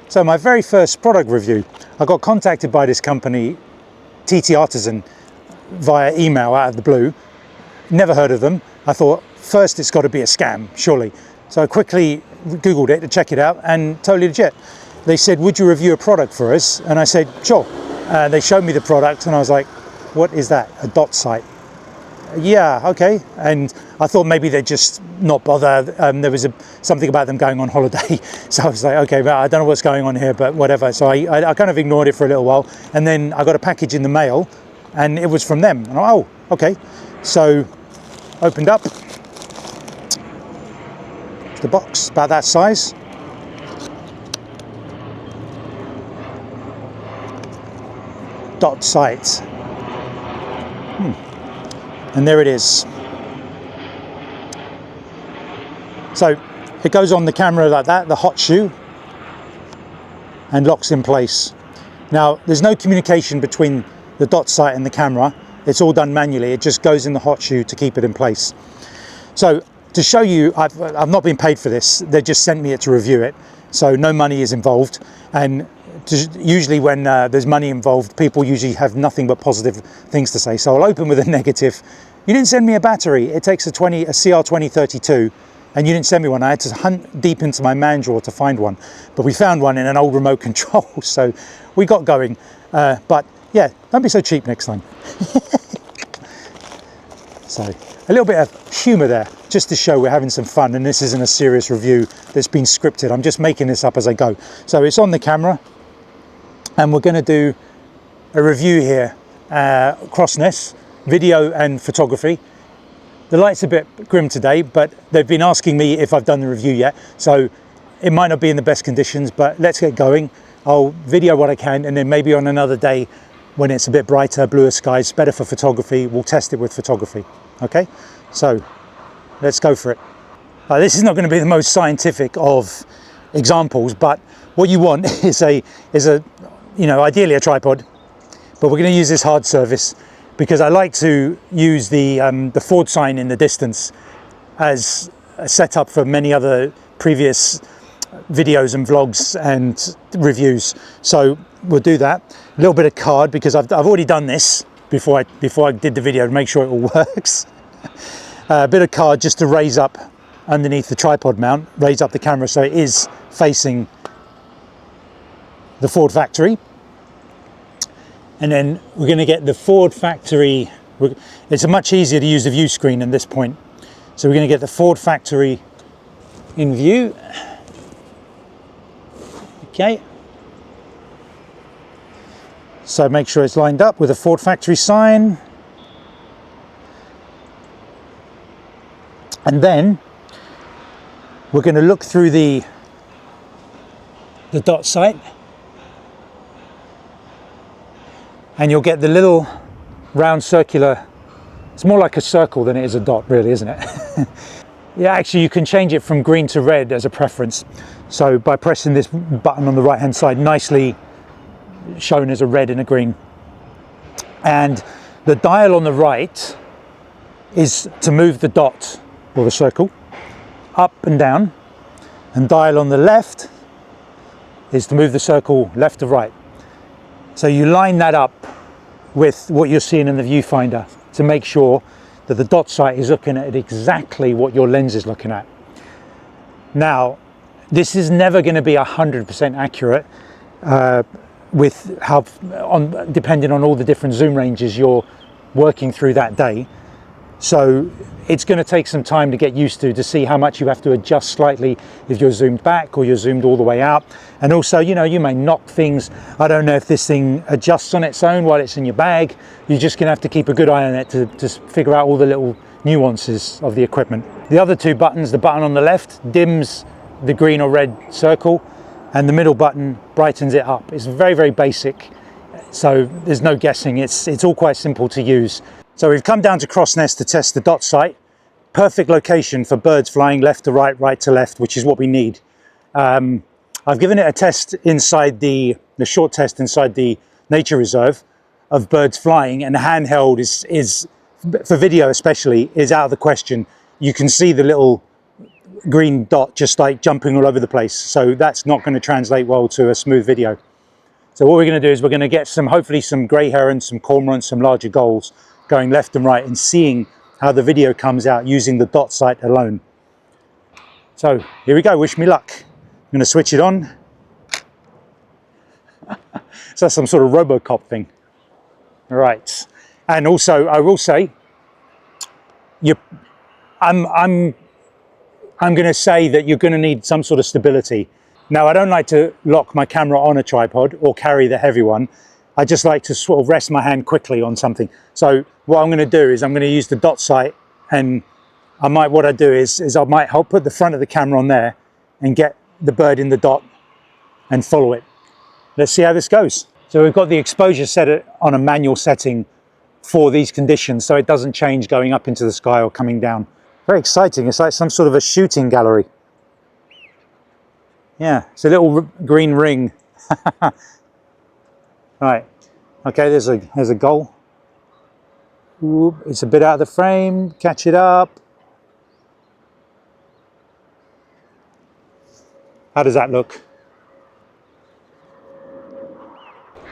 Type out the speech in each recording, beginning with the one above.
So my very first product review, I got contacted by this company, TTArtisan, via email out of the blue. Never heard of them. I thought, first it's got to be a scam, surely. So I quickly Googled it to check it out, and totally legit. They said, would you review a product for us? And I said, sure. They showed me the product and I was like, what is that? A dot sight? Yeah, okay. And I thought maybe they'd just not bother. There was something about them going on holiday. So I was like, okay, well, I don't know what's going on here, but whatever. So I kind of ignored it for a little while. And then I got a package in the mail and it was from them. And oh, okay. So opened up the box, about that size. Dot sight. And there it is. So it goes on the camera like that, the hot shoe, and locks in place. Now there's no communication between the dot sight and the camera. It's all done manually. It just goes in the hot shoe to keep it in place. So to show you, I've not been paid for this. They just sent me it to review it. So no money is involved. And usually when there's money involved, people usually have nothing but positive things to say. So I'll open with a negative. You didn't send me a battery. It takes a CR2032, and you didn't send me one. I had to hunt deep into my man drawer to find one, but we found one in an old remote control, so we got going. But yeah, don't be so cheap next time. So a little bit of humor there, just to show we're having some fun, and this isn't a serious review that's been scripted. I'm just making this up as I go. So it's on the camera, and we're going to do a review here, crossness, video and photography. The light's a bit grim today, but they've been asking me if I've done the review yet, so it might not be in the best conditions, but let's get going. I'll video what I can, and then maybe on another day when it's a bit brighter, bluer skies, better for photography, we'll test it with photography. Okay, so let's go for it. This is not going to be the most scientific of examples, but what you want is ideally a tripod, but we're going to use this hard surface because I like to use the Ford sign in the distance as a setup for many other previous videos and vlogs and reviews. So we'll do that. A little bit of card because I've already done this before I did the video to make sure it all works. A bit of card just to raise up underneath the tripod mount, raise up the camera so it is facing the Ford factory. And then we're going to get the Ford factory. It's much easier to use the view screen at this point. So we're going to get the Ford factory in view. Okay. So make sure it's lined up with a Ford factory sign. And then we're going to look through the dot sight. And you'll get the little round circular, it's more like a circle than it is a dot really, isn't it? Yeah, actually you can change it from green to red as a preference. So by pressing this button on the right hand side, nicely shown as a red and a green. And the dial on the right is to move the dot or the circle up and down, and dial on the left is to move the circle left to right. So you line that up with what you're seeing in the viewfinder to make sure that the dot sight is looking at exactly what your lens is looking at. Now, this is never going to be 100% accurate with depending on all the different zoom ranges you're working through that day. So it's going to take some time to get used to see how much you have to adjust slightly if you're zoomed back or you're zoomed all the way out. And also, you may knock things. I don't know if this thing adjusts on its own while it's in your bag. You're just going to have to keep a good eye on it to figure out all the little nuances of the equipment. The other two buttons, the button on the left dims the green or red circle, and the middle button brightens it up. It's very, very basic. So there's no guessing. It's all quite simple to use. So we've come down to Crossness to test the dot sight. Perfect location for birds flying left to right, right to left, which is what we need. I've given it a test inside the short test inside the nature reserve of birds flying, and the handheld is for video especially is out of the question. You can see the little green dot just like jumping all over the place. So that's not going to translate well to a smooth video. So what we're going to do is we're going to get some, hopefully some grey herons, some cormorants, some larger gulls going left and right and seeing how the video comes out using the dot sight alone. So here we go, wish me luck. I'm going to switch it on. So that's some sort of RoboCop thing. Right. And also I will say, I'm going to say that you're going to need some sort of stability. Now, I don't like to lock my camera on a tripod or carry the heavy one. I just like to sort of rest my hand quickly on something. So what I'm going to do is I'm going to use the dot sight, and what I do is I might help put the front of the camera on there and get the bird in the dot and follow it. Let's see how this goes. So we've got the exposure set on a manual setting for these conditions, so it doesn't change going up into the sky or coming down. Very exciting. It's like some sort of a shooting gallery. Yeah, it's a little green ring. Right. Okay, there's a gull. Ooh, it's a bit out of the frame. Catch it up. How does that look?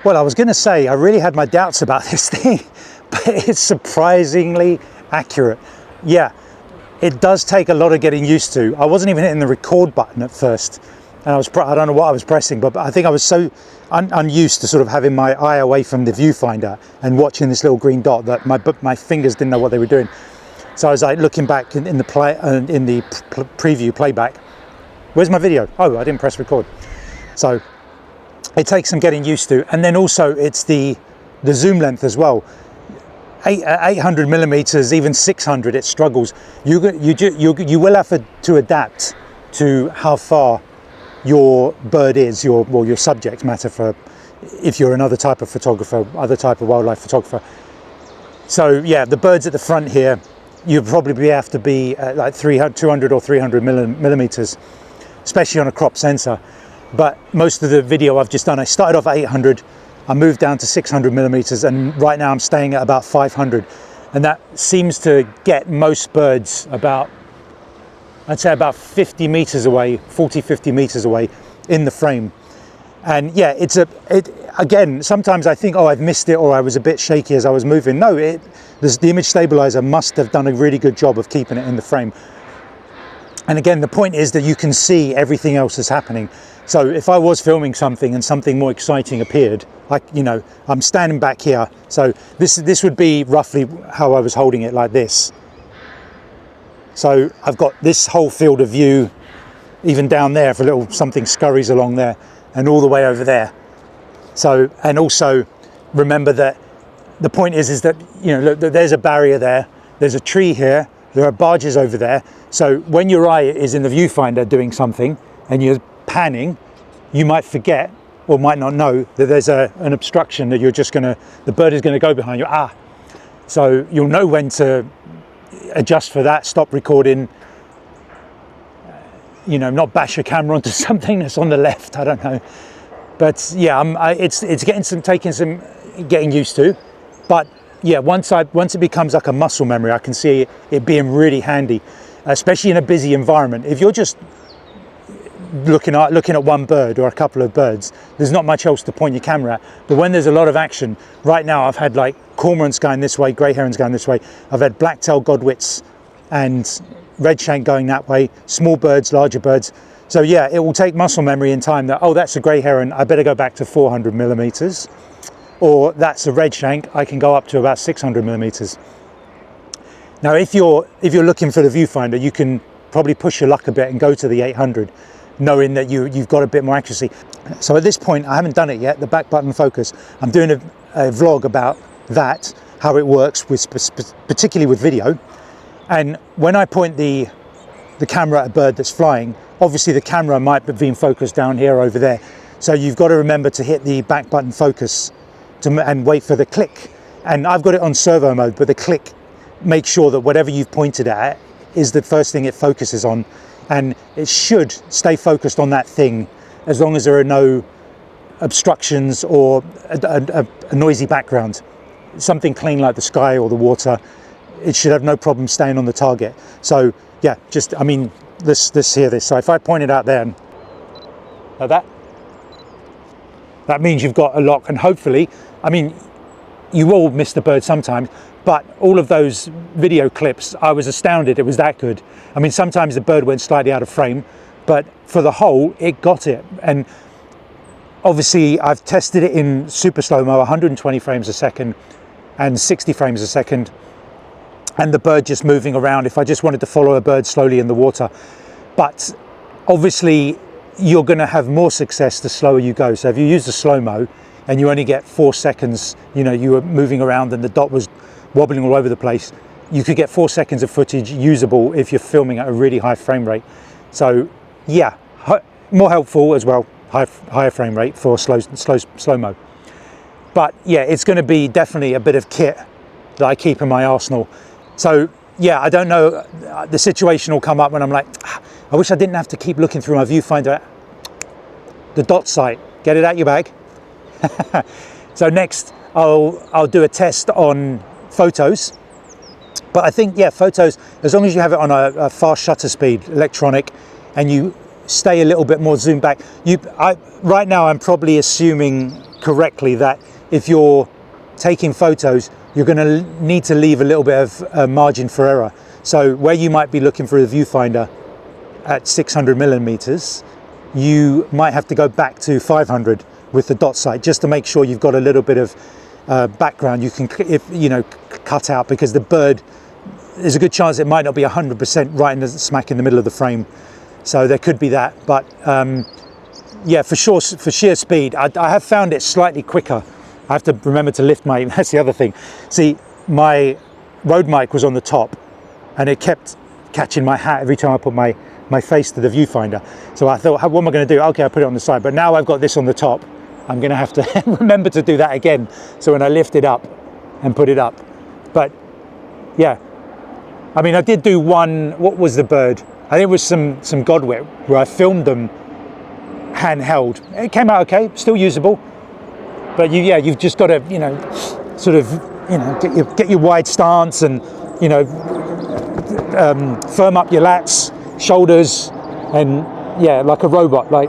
Well, I was going to say I really had my doubts about this thing, but it's surprisingly accurate. Yeah. It does take a lot of getting used to. I wasn't even hitting the record button at first. And I don't know what I was pressing, but I think I was so unused to sort of having my eye away from the viewfinder and watching this little green dot that my fingers didn't know what they were doing. So I was like looking back in the preview playback. Where's my video? Oh, I didn't press record. So it takes some getting used to. And then also it's the zoom length as well. 800 millimeters, even 600, it struggles. You will have to adapt to how far your bird is, your subject matter, for if you're another type of photographer, other type of wildlife photographer. So yeah, the birds at the front here, you probably have to be at like 200 or 300 millimeters, especially on a crop sensor. But most of the video I've just done, I started off at 800, I moved down to 600 millimeters, and right now I'm staying at about 500. And that seems to get most birds about, I'd say about 50 meters away, 40, 50 meters away in the frame. And yeah, again, sometimes I think, oh, I've missed it, or I was a bit shaky as I was moving. No, the image stabilizer must have done a really good job of keeping it in the frame. And again, the point is that you can see everything else that's happening. So if I was filming something and something more exciting appeared, like, you know, I'm standing back here. So this would be roughly how I was holding it, like this. So I've got this whole field of view, even down there, if a little something scurries along there, and all the way over there. So, and also remember that the point is that, you know, look, there's a barrier there, there's a tree here, there are barges over there. So when your eye is in the viewfinder doing something and you're panning, you might forget or might not know that there's an obstruction that the bird is going to go behind you. So you'll know when to adjust for that, stop recording, you know, not bash your camera onto something that's on the left, I don't know. But yeah, it's taking some getting used to. But yeah, once it becomes like a muscle memory, I can see it being really handy, especially in a busy environment. If you're just looking at one bird or a couple of birds, there's not much else to point your camera at. But when there's a lot of action, right now I've had like cormorants going this way, grey herons going this way, I've had black-tailed godwits and redshank going that way, small birds, larger birds. So yeah, it will take muscle memory in time that, oh, that's a grey heron, I better go back to 400 millimeters. Or that's a redshank, I can go up to about 600 millimeters. Now, if you're looking for the viewfinder, you can probably push your luck a bit and go to the 800, knowing that you've got a bit more accuracy. So at this point, I haven't done it yet, the back button focus. I'm doing a vlog about that, how it works, particularly with video. And when I point the camera at a bird that's flying, obviously the camera might be being focused down here or over there. So you've got to remember to hit the back button focus and wait for the click. And I've got it on servo mode, but the click makes sure that whatever you've pointed at is the first thing it focuses on. And it should stay focused on that thing as long as there are no obstructions or a noisy background. Something clean like the sky or the water, it should have no problem staying on the target. So yeah, I mean, this. So if I point it out there and like that means you've got a lock, and hopefully, I mean, you will miss the bird sometimes, but all of those video clips, I was astounded it was that good. I mean, sometimes the bird went slightly out of frame, but for the whole, it got it. And obviously I've tested it in super slow-mo, 120 frames a second and 60 frames a second, and the bird just moving around if I just wanted to follow a bird slowly in the water. But obviously you're going to have more success the slower you go. So if you use the slow-mo and you only get 4 seconds, you know, you were moving around and the dot was wobbling all over the place, you could get 4 seconds of footage usable if you're filming at a really high frame rate. So yeah, more helpful as well, higher frame rate for slow-mo. But yeah, it's going to be definitely a bit of kit that I keep in my arsenal. So yeah, I don't know, the situation will come up when I'm like, I wish I didn't have to keep looking through my viewfinder. The Dot Sight, get it out your bag. So next I'll do a test on photos. But I think, yeah, photos, as long as you have it on a fast shutter speed, electronic, and you stay a little bit more zoomed back. Right now I'm probably assuming correctly that if you're taking photos, you're going to need to leave a little bit of margin for error. So where you might be looking for a viewfinder at 600 millimeters, you might have to go back to 500 with the Dot Sight, just to make sure you've got a little bit of background you can, cut out, because the bird, there's a good chance it might not be 100% right in the smack in the middle of the frame. So there could be that, but yeah, for sure, for sheer speed, I have found it slightly quicker. I have to remember to lift my, that's the other thing. See, my Rode mic was on the top and it kept catching my hat every time I put my face to the viewfinder. So I thought, what am I going to do? Okay, I'll put it on the side, but now I've got this on the top. I'm going to have to remember to do that again. So when I lift it up and put it up, but yeah, I mean, I did do one, what was the bird? I think it was some godwit where I filmed them handheld. It came out okay, still usable. But you've just got to, sort of, get your wide stance and, firm up your lats, shoulders, and yeah, like a robot, like.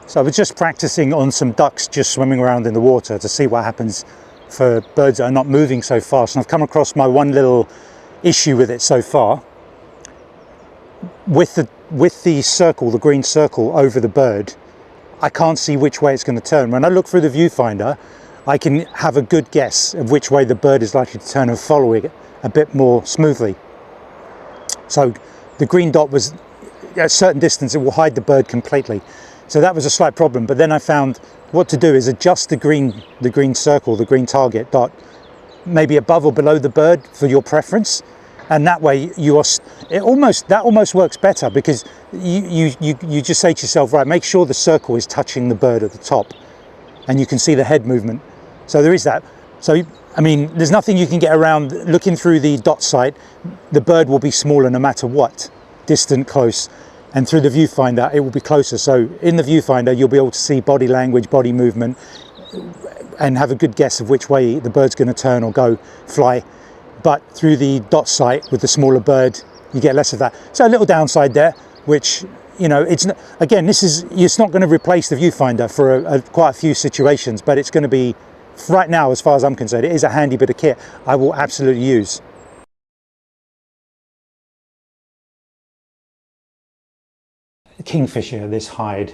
So I was just practicing on some ducks just swimming around in the water to see what happens for birds that are not moving so fast. And I've come across my one little issue with it so far. With the circle, the green circle over the bird, I can't see which way it's going to turn. When I look through the viewfinder, I can have a good guess of which way the bird is likely to turn and follow it a bit more smoothly. So the green dot was at a certain distance, it will hide the bird completely. So that was a slight problem. But then I found what to do is adjust the green circle, the green target dot, maybe above or below the bird for your preference. And that way that almost works better, because you just say to yourself, right, make sure the circle is touching the bird at the top and you can see the head movement. So there is that. So, I mean, there's nothing you can get around looking through the Dot Sight. The bird will be smaller no matter what, distant, close, and through the viewfinder, it will be closer. So in the viewfinder, you'll be able to see body language, body movement, and have a good guess of which way the bird's going to turn or go, fly. But through the Dot Sight with the smaller bird, you get less of that. So a little downside there, which, it's not, again, it's not going to replace the viewfinder for quite a few situations, but it's going to be, right now, as far as I'm concerned, it is a handy bit of kit I will absolutely use. Kingfisher, this hide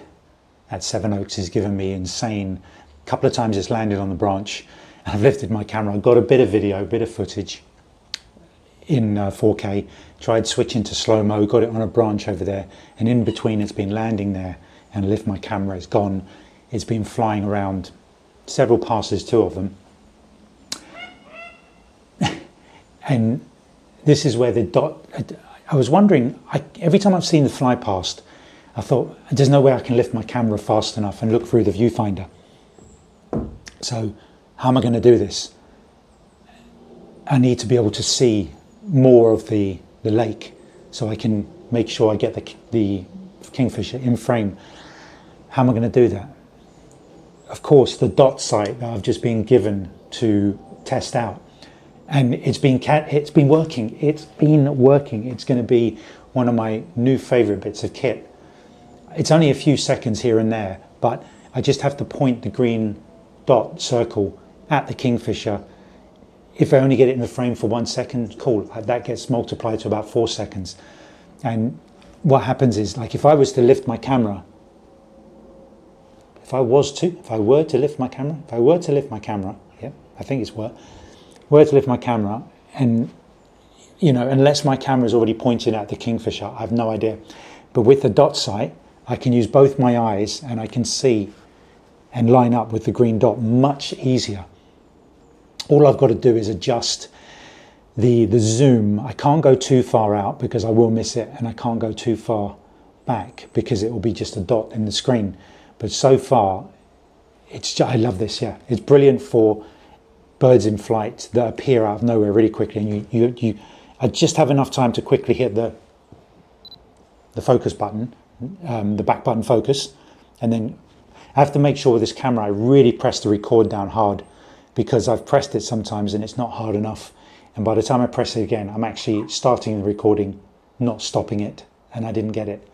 at Seven Oaks, has given me insane. A couple of times it's landed on the branch and I've lifted my camera. I've got a bit of video, a bit of footage in 4K, tried switching to slow-mo, got it on a branch over there, and in between it's been landing there, and lift my camera, it's gone. It's been flying around, several passes, 2 of them. And this is where the dot, I was wondering, every time I've seen the fly past, I thought, there's no way I can lift my camera fast enough and look through the viewfinder. So how am I going to do this? I need to be able to see more of the lake so I can make sure I get the kingfisher in frame. How am I going to do that? Of course, the Dot Sight that I've just been given to test out. And it's been working. It's going to be one of my new favorite bits of kit. It's only a few seconds here and there, but I just have to point the green dot circle at the kingfisher. If I only get it in the frame for 1 second, cool, that gets multiplied to about 4 seconds. And what happens is, like, if I was to lift my camera, if I were to lift my camera, yeah, I think it's were to lift my camera, and, you know, unless my camera is already pointed at the kingfisher, I have no idea. But with the dot sight, I can use both my eyes and I can see and line up with the green dot much easier. All I've got to do is adjust the zoom. I can't go too far out because I will miss it, and I can't go too far back because it will be just a dot in the screen. But so far, I love this, yeah. It's brilliant for birds in flight that appear out of nowhere really quickly, and I just have enough time to quickly hit the focus button, the back button focus, and then I have to make sure with this camera I really press the record down hard, because I've pressed it sometimes and it's not hard enough, and by the time I press it again, I'm actually starting the recording, not stopping it, and I didn't get it.